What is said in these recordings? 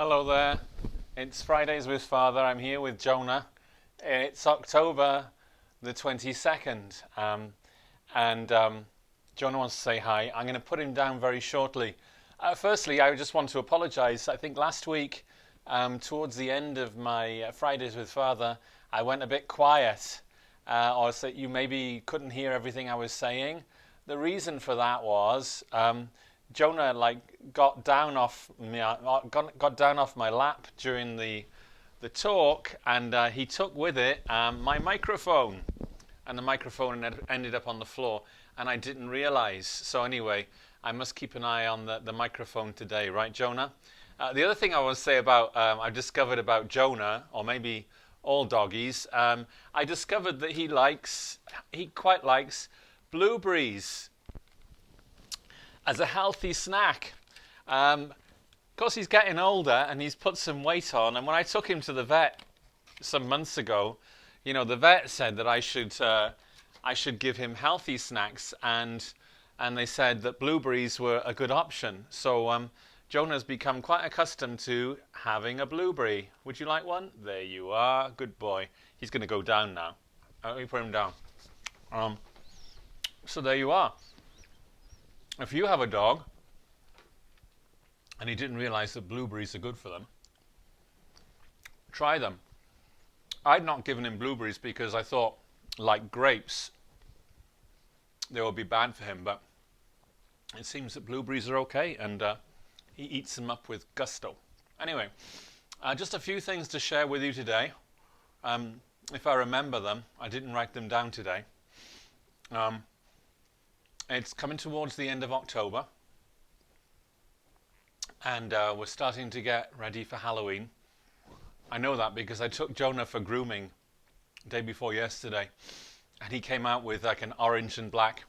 Hello there. It's Fridays with Father. I'm here with Jonah. It's October the 22nd. And Jonah wants to say hi. I'm going to put him down very shortly. Firstly, I just want to apologize. I think last week, towards the end of my Fridays with Father, I went a bit quiet. Or so you maybe couldn't hear everything I was saying. The reason for that was Jonah got down off me, got down off my lap during the talk, and he took with it my microphone, and the microphone ended up on the floor, and I didn't realize. So anyway, I must keep an eye on the microphone today, right, Jonah? The other thing I want to say about I've discovered about Jonah, or maybe all doggies, I discovered that he quite likes blueberries as a healthy snack. Of course, he's getting older and he's put some weight on. And when I took him to the vet some months ago, the vet said that I should give him healthy snacks, and they said that blueberries were a good option. So Jonah's become quite accustomed to having a blueberry. Would you like one? There you are. Good boy. He's going to go down now. Let me put him down. So there you are. If you have a dog and you didn't realize that blueberries are good for them, try them. I'd not given him blueberries because I thought, like grapes, they would be bad for him, but it seems that blueberries are okay, and he eats them up with gusto. Anyway, just a few things to share with you today. If I remember them, I didn't write them down today. It's coming towards the end of October, and we're starting to get ready for Halloween. I know that because I took Jonah for grooming day before yesterday, and he came out with like an orange and black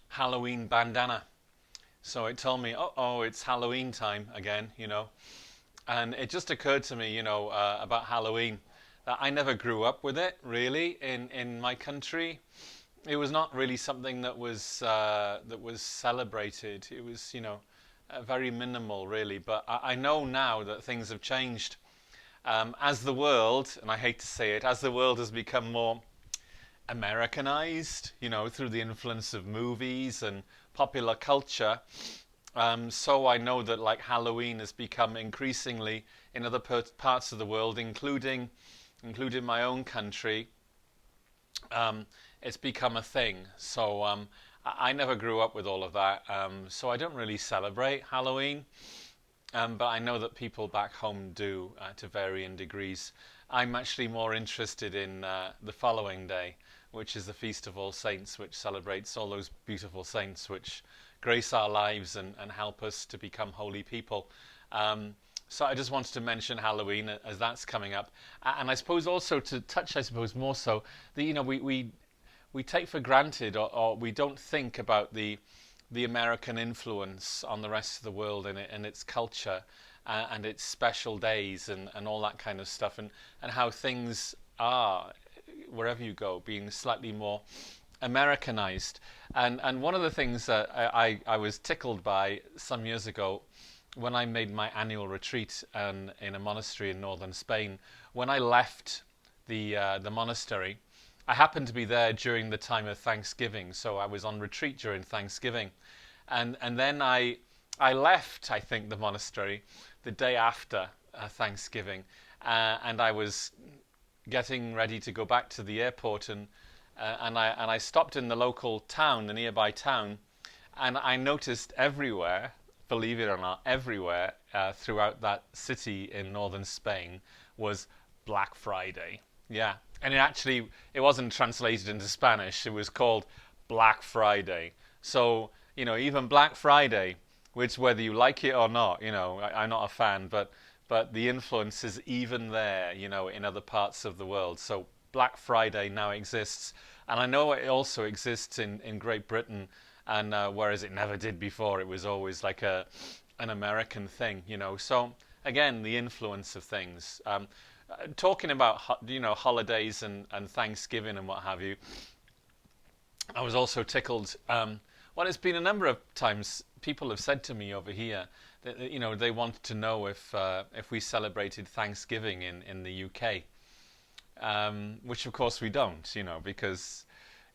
Halloween bandana. So it told me, it's Halloween time again, And it just occurred to me, about Halloween, that I never grew up with it, really, in my country. It was not really something that was celebrated. It was, very minimal, really. But I know now that things have changed. As the world, and I hate to say it, as the world has become more Americanized, through the influence of movies and popular culture, so I know that like Halloween has become increasingly in other parts of the world, including my own country. It's become a thing. So I never grew up with all of that. So I don't really celebrate Halloween. But I know that people back home do to varying degrees. I'm actually more interested in the following day, which is the Feast of All Saints, which celebrates all those beautiful saints which grace our lives and help us to become holy people. So I just wanted to mention Halloween as that's coming up. And I suppose also to touch, more so, that, we take for granted or we don't think about the American influence on the rest of the world and its culture and its special days and all that kind of stuff, and how things are wherever you go being slightly more Americanized. And one of the things that I was tickled by some years ago when I made my annual retreat in a monastery in northern Spain, when I left the monastery, I happened to be there during the time of Thanksgiving, so I was on retreat during Thanksgiving. And then I left, I think, the monastery the day after Thanksgiving, and I was getting ready to go back to the airport, and I stopped in the local town, the nearby town, and I noticed everywhere, believe it or not, everywhere throughout that city in northern Spain was Black Friday. Yeah, and it wasn't translated into Spanish. It was called Black Friday. So, even Black Friday, which whether you like it or not, I'm not a fan, but the influence is even there, in other parts of the world. So Black Friday now exists. And I know it also exists in Great Britain, and whereas it never did before, it was always like an American thing, So again, the influence of things. Talking about holidays and Thanksgiving and what have you, I was also tickled. Well, it's been a number of times people have said to me over here they wanted to know if we celebrated Thanksgiving in the UK, which of course we don't, because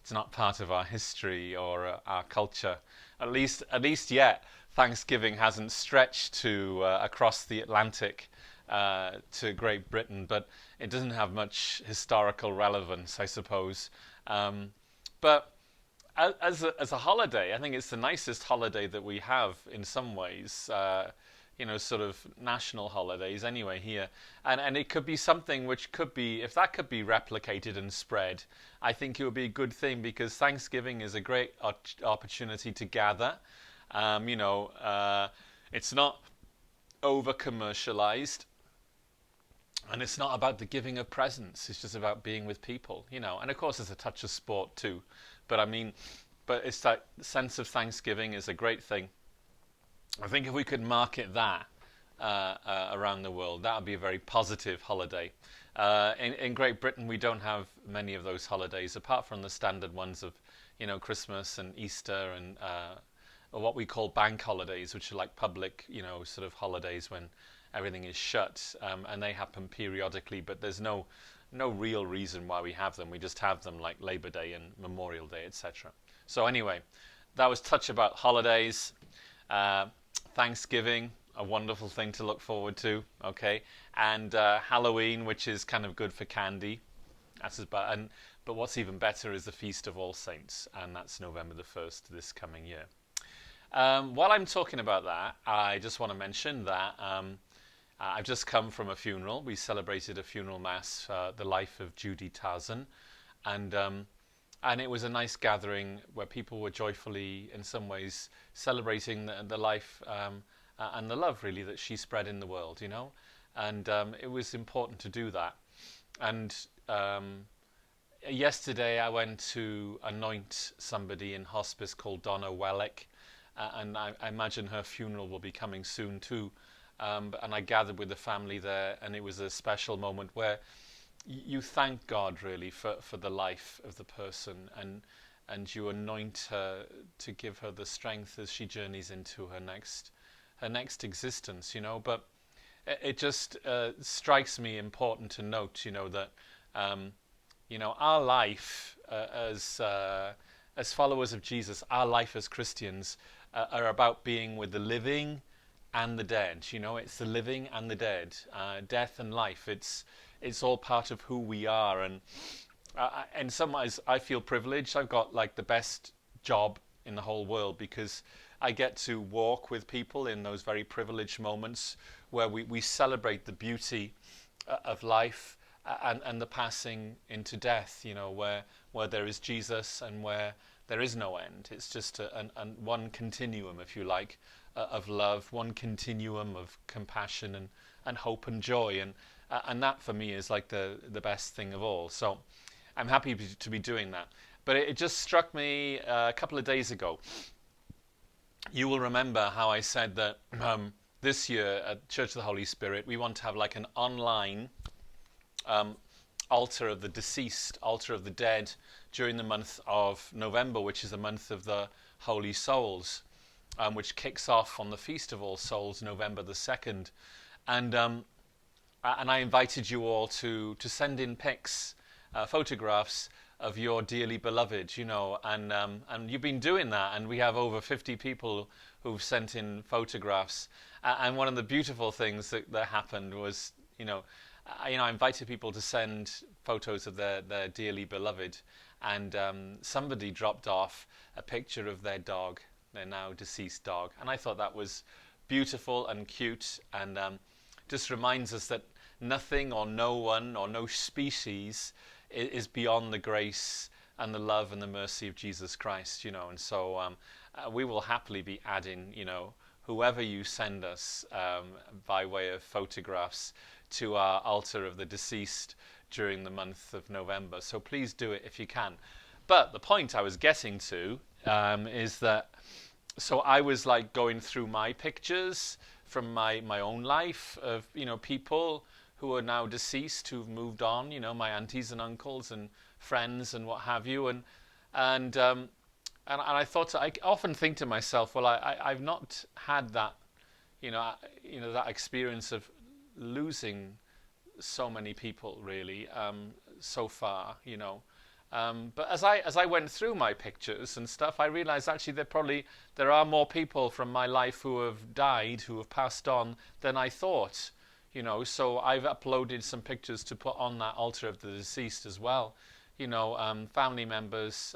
it's not part of our history or our culture. At least yet, Thanksgiving hasn't stretched to across the Atlantic to Great Britain, but it doesn't have much historical relevance, I suppose. But as a holiday, I think it's the nicest holiday that we have in some ways. Sort of national holidays anyway here, and it could be something which could be, if that could be replicated and spread, I think it would be a good thing, because Thanksgiving is a great opportunity to gather. It's not over commercialized, and it's not about the giving of presents. It's just about being with people, and of course there's a touch of sport too, but it's that sense of Thanksgiving is a great thing. I think if we could market that around the world, that would be a very positive holiday. In Great Britain, we don't have many of those holidays, apart from the standard ones of, Christmas and Easter and or what we call bank holidays, which are like public, sort of holidays when everything is shut, and they happen periodically. But there's no real reason why we have them. We just have them like Labor Day and Memorial Day, etc. So anyway, that was touch about holidays. Thanksgiving, a wonderful thing to look forward to, okay, and Halloween, which is kind of good for candy. But what's even better is the Feast of All Saints, and that's November the 1st this coming year. While I'm talking about that, I just want to mention that I've just come from a funeral. We celebrated a funeral mass, the life of Judy Tarzan, and it was a nice gathering where people were joyfully, in some ways, celebrating the life and the love, really, that she spread in the world, And it was important to do that. And yesterday I went to anoint somebody in hospice called Donna Wellick, and I imagine her funeral will be coming soon too. And I gathered with the family there, and it was a special moment where you thank God really for the life of the person, and you anoint her to give her the strength as she journeys into her next existence, But it just strikes me important to note, that our life as followers of Jesus, our life as Christians are about being with the living and the dead. It's the living and the dead, death and life. It's all part of who we are, and in some ways I feel privileged. I've got like the best job in the whole world, because I get to walk with people in those very privileged moments where we celebrate the beauty of life and the passing into death, where there is Jesus and where there is no end. It's just one continuum, if you like, of love, one continuum of compassion and hope and joy, and that for me is like the best thing of all. So I'm happy to be doing that. But it just struck me a couple of days ago. You will remember how I said that this year at Church of the Holy Spirit, we want to have like an online altar of the deceased, altar of the dead, during the month of November, which is the month of the Holy Souls, which kicks off on the Feast of All Souls, November the 2nd. And I invited you all to send in pics, photographs of your dearly beloved, and you've been doing that, and we have over 50 people who've sent in photographs. And one of the beautiful things that happened was, I invited people to send photos of their dearly beloved, and somebody dropped off a picture of their dog, their now deceased dog, and I thought that was beautiful and cute, and just reminds us that nothing or no one or no species is beyond the grace and the love and the mercy of Jesus Christ, and so we will happily be adding, whoever you send us by way of photographs to our altar of the deceased during the month of November. So please do it if you can. But the point I was getting to is that, so I was like going through my pictures from my own life of, people who are now deceased, who've moved on, my aunties and uncles and friends and what have you, and I thought, I often think to myself, well, I've not had that you know, that experience of losing so many people really so far, but as I went through my pictures and stuff, I realized actually there are more people from my life who have died, who have passed on, than I thought. So I've uploaded some pictures to put on that altar of the deceased as well. Family members,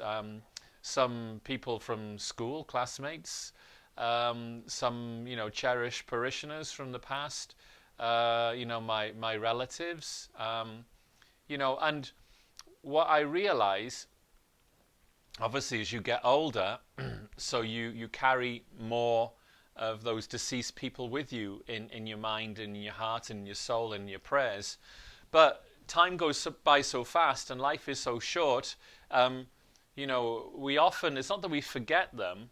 some people from school, classmates, some cherished parishioners from the past, my relatives, and what I realize, obviously, as you get older, so you carry more of those deceased people with you in your mind, in your heart, in your soul, in your prayers. But time goes by so fast and life is so short. We often, it's not that we forget them,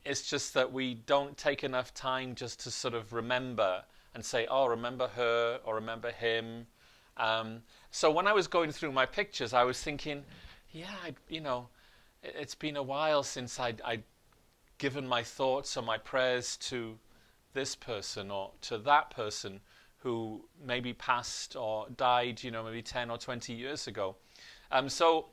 it's just that we don't take enough time just to sort of remember and say, oh, remember her or remember him. So when I was going through my pictures, I was thinking, yeah, it's been a while since I'd given my thoughts or my prayers to this person or to that person who maybe passed or died, maybe 10 or 20 years ago. So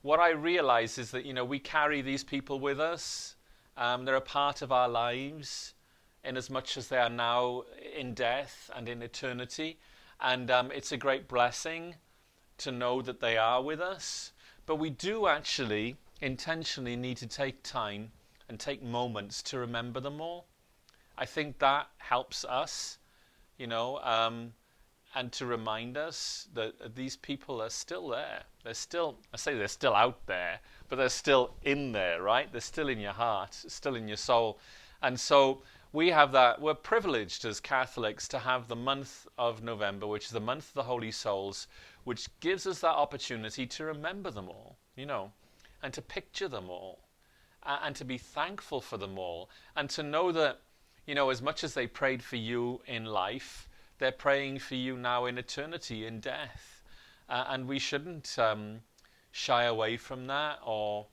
what I realize is that, we carry these people with us. They're a part of our lives in as much as they are now in death and in eternity. And it's a great blessing to know that they are with us. But we do actually intentionally need to take time and take moments to remember them all. I think that helps us, and to remind us that these people are still there. They're still out there, but they're still in there, right? They're still in your heart, still in your soul. And so we have that. We're privileged as Catholics to have the month of November, which is the month of the Holy Souls, which gives us that opportunity to remember them all, and to picture them all, and to be thankful for them all, and to know that, as much as they prayed for you in life, they're praying for you now in eternity, in death. And we shouldn't shy away from that or,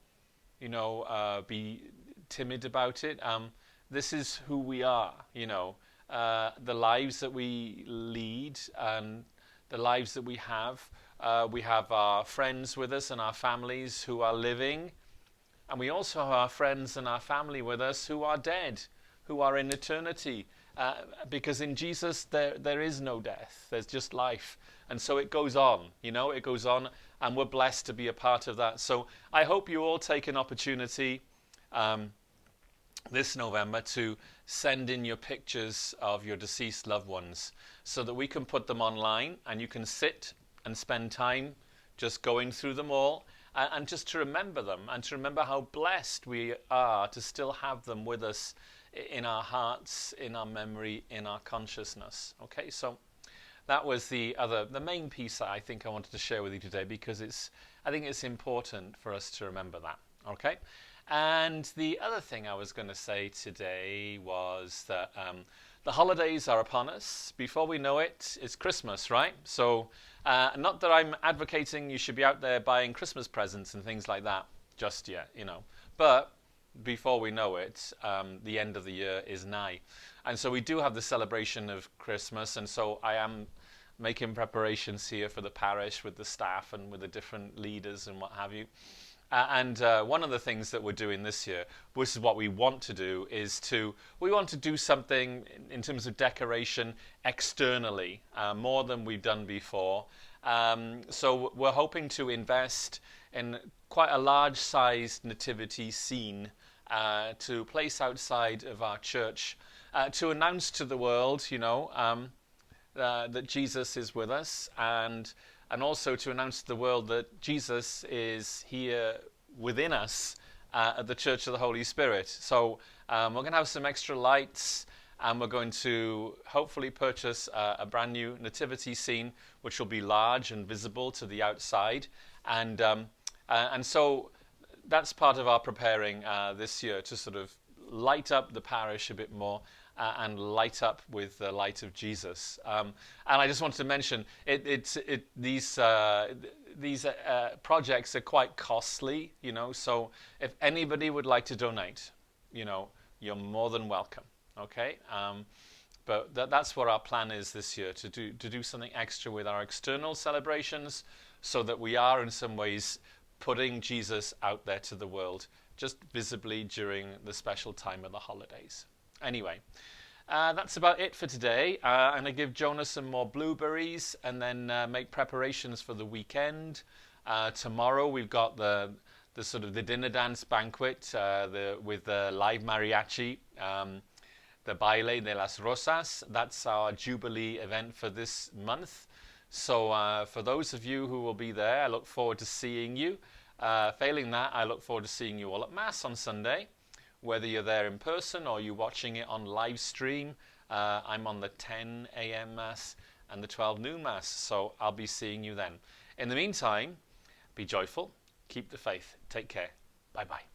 be timid about it. This is who we are, the lives that we lead and the lives that we have. We have our friends with us and our families who are living. And we also have our friends and our family with us who are dead, who are in eternity. Because in Jesus, there is no death. There's just life. And so it goes on, it goes on. And we're blessed to be a part of that. So I hope you all take an opportunity this November to send in your pictures of your deceased loved ones so that we can put them online and you can sit and spend time just going through them all and just to remember them and to remember how blessed we are to still have them with us in our hearts, in our memory, in our consciousness. Okay, so that was the main piece that I think I wanted to share with you today because I think it's important for us to remember that. Okay. And the other thing I was going to say today was that the holidays are upon us. Before we know it, it's Christmas, right? So not that I'm advocating you should be out there buying Christmas presents and things like that just yet, But before we know it, the end of the year is nigh. And so we do have the celebration of Christmas. And so I am making preparations here for the parish with the staff and with the different leaders and what have you. And one of the things that we're doing this year, which is what we want to do, we want to do something in terms of decoration externally, more than we've done before. So we're hoping to invest in quite a large-sized nativity scene to place outside of our church to announce to the world, that Jesus is with us and also to announce to the world that Jesus is here within us at the Church of the Holy Spirit. So we're going to have some extra lights and we're going to hopefully purchase a brand new nativity scene which will be large and visible to the outside. And so that's part of our preparing this year to sort of light up the parish a bit more and light up with the light of Jesus. And I just wanted to mention, these projects are quite costly, so if anybody would like to donate, you're more than welcome, okay? But that's what our plan is this year, to do something extra with our external celebrations, so that we are in some ways putting Jesus out there to the world, just visibly during the special time of the holidays. Anyway, that's about it for today. I'm going to give Jonah some more blueberries and then make preparations for the weekend. Tomorrow we've got the sort of the dinner dance banquet with the live mariachi, the Baile de las Rosas. That's our Jubilee event for this month. So for those of you who will be there, I look forward to seeing you. Failing that, I look forward to seeing you all at Mass on Sunday. Whether you're there in person or you're watching it on live stream, I'm on the 10 a.m. Mass and the 12 noon Mass, so I'll be seeing you then. In the meantime, be joyful, keep the faith, take care, bye-bye.